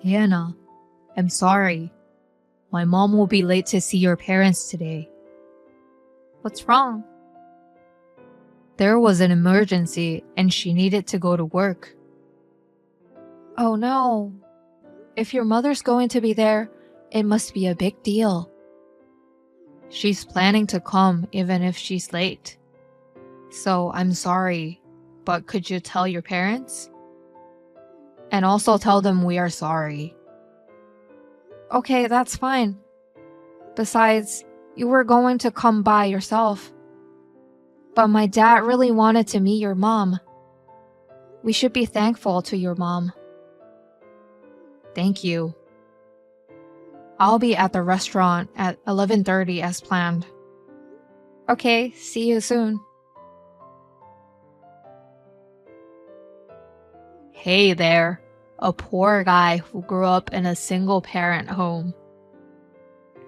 Hannah, I'm sorry. My mom will be late to see your parents today. What's wrong? There was an emergency and she needed to go to work. Oh no. If your mother's going to be there, it must be a big deal. She's planning to come even if she's late. So I'm sorry, but could you tell your parents? And also tell them we are sorry. Okay, that's fine. Besides, you were going to come by yourself. But my dad really wanted to meet your mom. We should be thankful to your mom. Thank you. I'll be at the restaurant at 11:30 as planned. Okay, see you soon. Hey there, a poor guy who grew up in a single-parent home.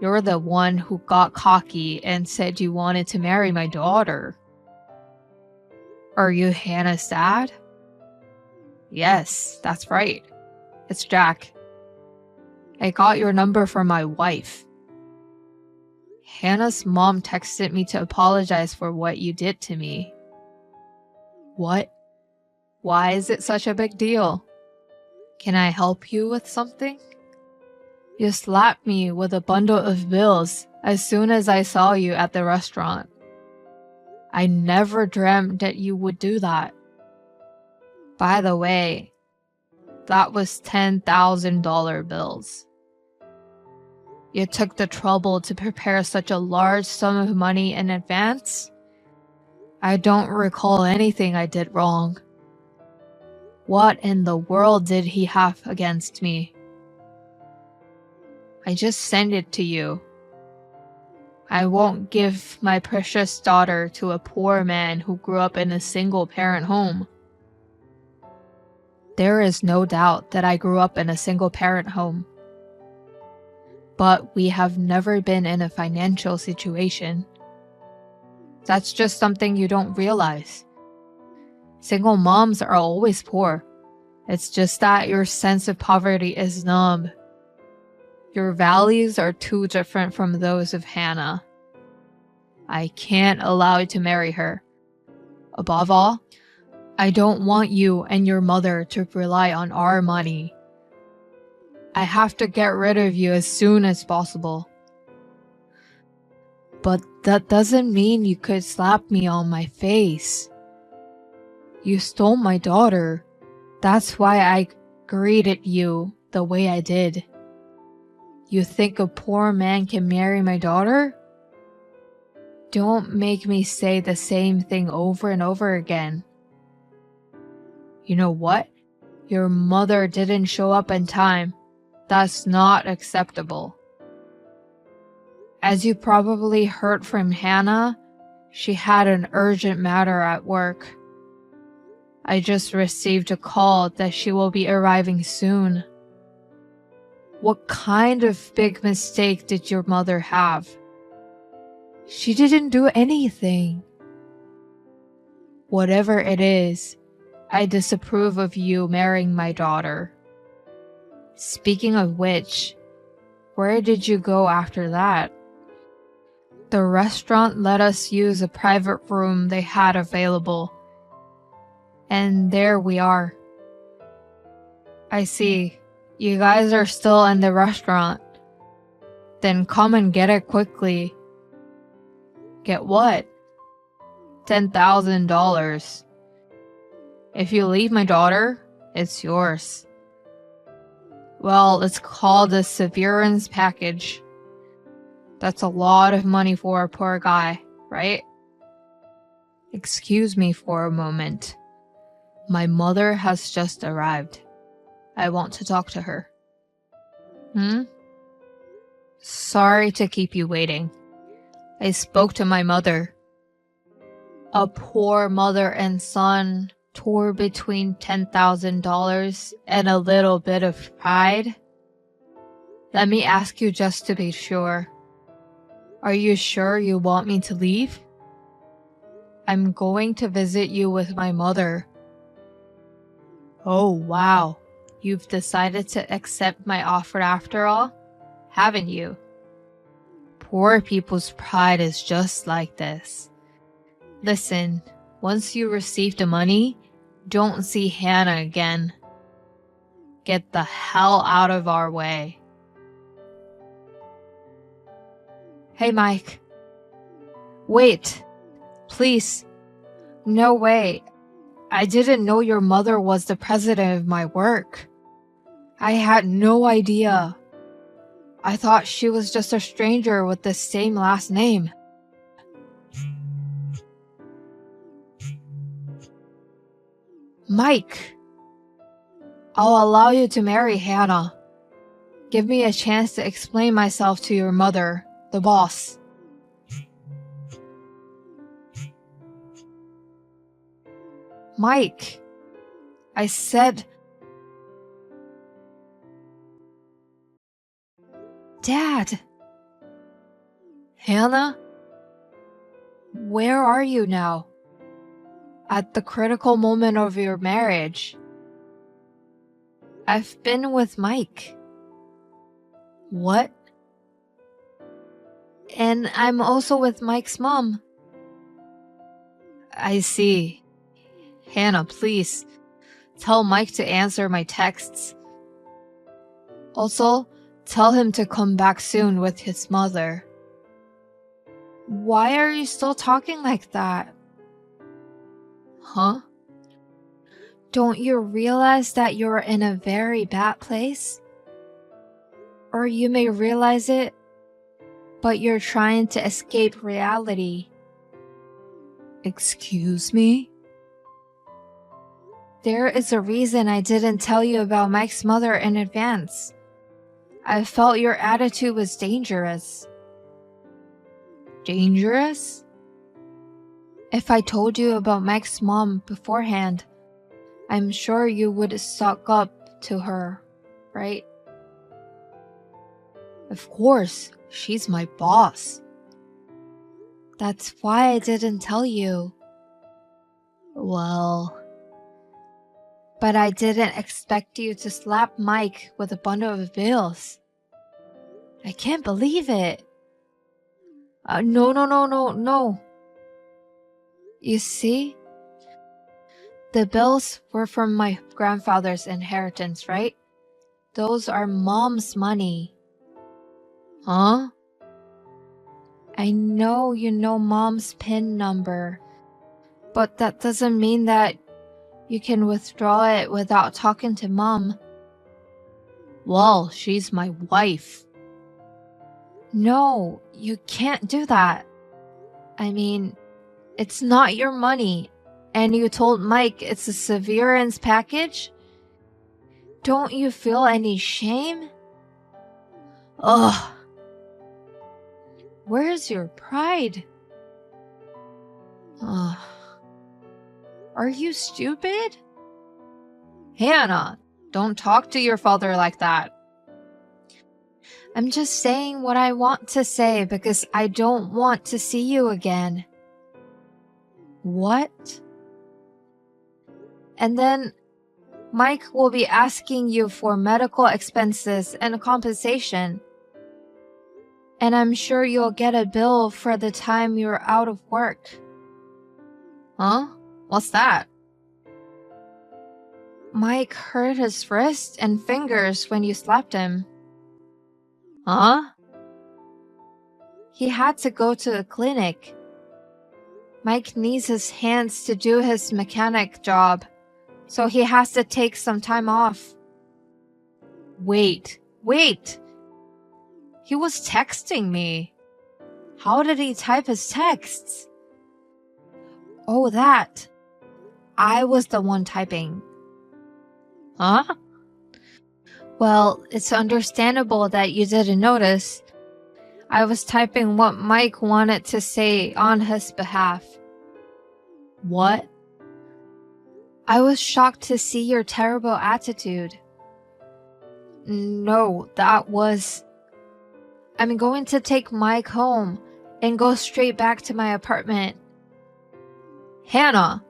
You're the one who got cocky and said you wanted to marry my daughter. Are you Hannah's dad? Yes, that's right. It's Jack. I got your number from my wife. Hannah's mom texted me to apologize for what you did to me. What? Why is it such a big deal? Can I help you with something? You slapped me with a bundle of bills as soon as I saw you at the restaurant. I never dreamt that you would do that. By the way, that was $10,000 bills. You took the trouble to prepare such a large sum of money in advance? I don't recall anything I did wrong. What in the world did he have against me? I just sent it to you. I won't give my precious daughter to a poor man who grew up in a single-parent home. There is no doubt that I grew up in a single-parent home. But we have never been in a financial situation. That's just something you don't realize. Single moms are always poor. It's just that your sense of poverty is numb. Your values are too different from those of Hannah. I can't allow you to marry her. Above all, I don't want you and your mother to rely on our money. I have to get rid of you as soon as possible. But that doesn't mean you could slap me on my face. You stole my daughter. That's why I greeted you the way I did. You think a poor man can marry my daughter? Don't make me say the same thing over and over again. You know what? Your mother didn't show up in time. That's not acceptable. As you probably heard from Hannah, she had an urgent matter at work. I just received a call that she will be arriving soon. What kind of big mistake did your mother have? She didn't do anything. Whatever it is, I disapprove of you marrying my daughter. Speaking of which, where did you go after that? The restaurant let us use a private room they had available. And there we are. I see. You guys are still in the restaurant. Then come and get it quickly. Get what? $10,000. If you leave my daughter, it's yours. Well, it's called a severance package. That's a lot of money for a poor guy, right? Excuse me for a moment. My mother has just arrived. I want to talk to her. Sorry to keep you waiting. I spoke to my mother. A poor mother and son tore between $10,000 and a little bit of pride. Let me ask you just to be sure. Are you sure you want me to leave? I'm going to visit you with my mother. Oh, wow. You've decided to accept my offer after all, haven't you? Poor people's pride is just like this. Listen, once you receive the money, don't see Hannah again. Get the hell out of our way. Hey, Mike. Wait. Please. No way. I didn't know your mother was the president of my work. I had no idea. I thought she was just a stranger with the same last name. Mike, I'll allow you to marry Hannah. Give me a chance to explain myself to your mother, the boss. Mike, I said... Dad! Hannah? Where are you now? At the critical moment of your marriage. I've been with Mike. What? And I'm also with Mike's mom. I see. Hannah, please, tell Mike to answer my texts. Also, tell him to come back soon with his mother. Why are you still talking like that? Huh? Don't you realize that you're in a very bad place? Or you may realize it, but you're trying to escape reality. Excuse me? There is a reason I didn't tell you about Mike's mother in advance. I felt your attitude was dangerous. Dangerous? If I told you about Mike's mom beforehand, I'm sure you would suck up to her, right? Of course, she's my boss. That's why I didn't tell you. Well... But I didn't expect you to slap Mike with a bundle of bills. I can't believe it. No. You see? The bills were from my grandfather's inheritance, right? Those are Mom's money. Huh? I know you know Mom's PIN number, but that doesn't mean that you can withdraw it without talking to Mom. Well, she's my wife. No, you can't do that. I mean, it's not your money, and you told Mike it's a severance package? Don't you feel any shame? Ugh. Where's your pride? Ugh. Are you stupid? Hannah, don't talk to your father like that. I'm just saying what I want to say because I don't want to see you again. What? And then Mike will be asking you for medical expenses and compensation. And I'm sure you'll get a bill for the time you're out of work. Huh? What's that? Mike hurt his wrist and fingers when you slapped him. Huh? He had to go to the clinic. Mike needs his hands to do his mechanic job, so he has to take some time off. Wait. He was texting me. How did he type his texts? Oh, that. I was the one typing. Huh? Well, it's understandable that you didn't notice. I was typing what Mike wanted to say on his behalf. What? I was shocked to see your terrible attitude. No, that was... I'm going to take Mike home and go straight back to my apartment. Hannah!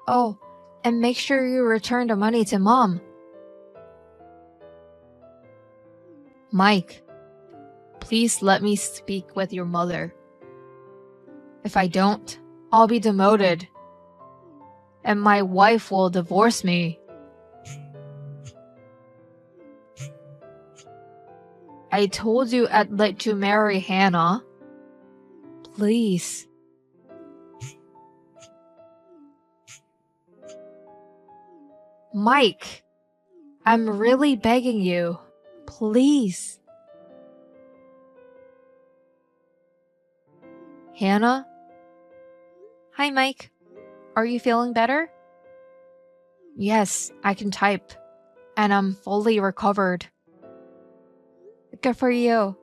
Oh, and make sure you return the money to Mom. Mike, please let me speak with your mother. If I don't, I'll be demoted, and my wife will divorce me. I told you I'd let you marry Hannah. Please. Mike, I'm really begging you. Please. Hannah? Hi, Mike. Are you feeling better? Yes, I can type, and I'm fully recovered. Good for you.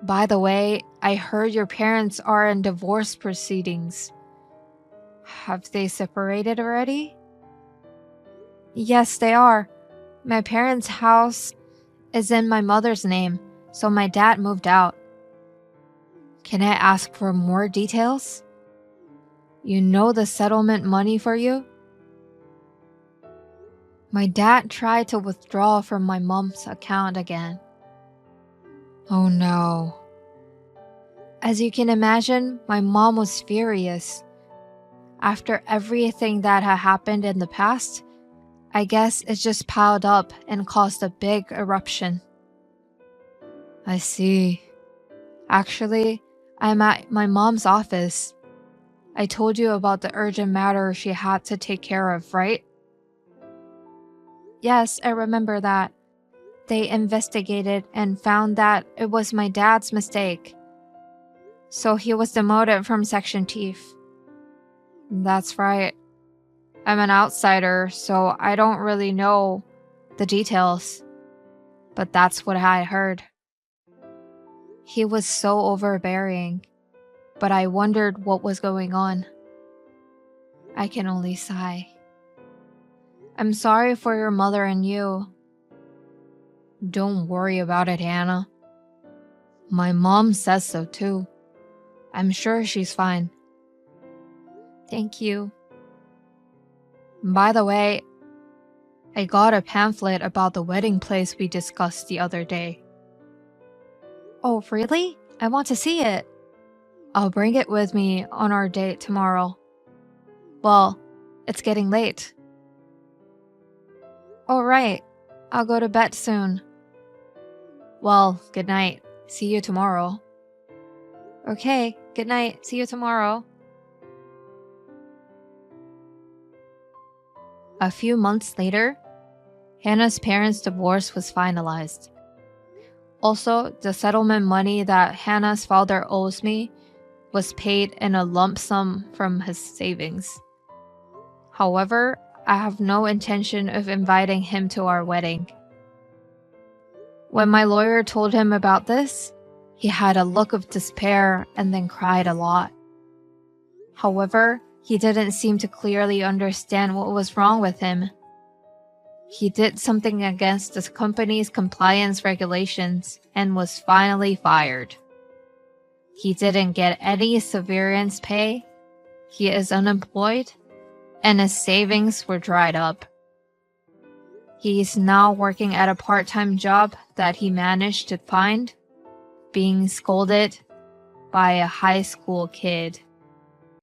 By the way, I heard your parents are in divorce proceedings. Have they separated already? Yes, they are. My parents' house is in my mother's name, so my dad moved out. Can I ask for more details? You know the settlement money for you? My dad tried to withdraw from my mom's account again. Oh no. As you can imagine, my mom was furious. After everything that had happened in the past, I guess it just piled up and caused a big eruption. I see. Actually, I'm at my mom's office. I told you about the urgent matter she had to take care of, right? Yes, I remember that. They investigated and found that it was my dad's mistake. So he was demoted from section chief. That's right. I'm an outsider, so I don't really know the details. But that's what I heard. He was so overbearing, but I wondered what was going on. I can only sigh. I'm sorry for your mother and you. Don't worry about it, Hannah. My mom says so too. I'm sure she's fine. Thank you. By the way, I got a pamphlet about the wedding place we discussed the other day. Oh, really? I want to see it. I'll bring it with me on our date tomorrow. Well, it's getting late. All right. I'll go to bed soon. Well, good night. See you tomorrow. Okay, good night. See you tomorrow. A few months later, Hannah's parents' divorce was finalized. Also, the settlement money that Hannah's father owes me was paid in a lump sum from his savings. However, I have no intention of inviting him to our wedding. When my lawyer told him about this, he had a look of despair and then cried a lot. However, he didn't seem to clearly understand what was wrong with him. He did something against the company's compliance regulations and was finally fired. He didn't get any severance pay, he is unemployed, and his savings were dried up. He is now working at a part-time job that he managed to find, being scolded by a high school kid.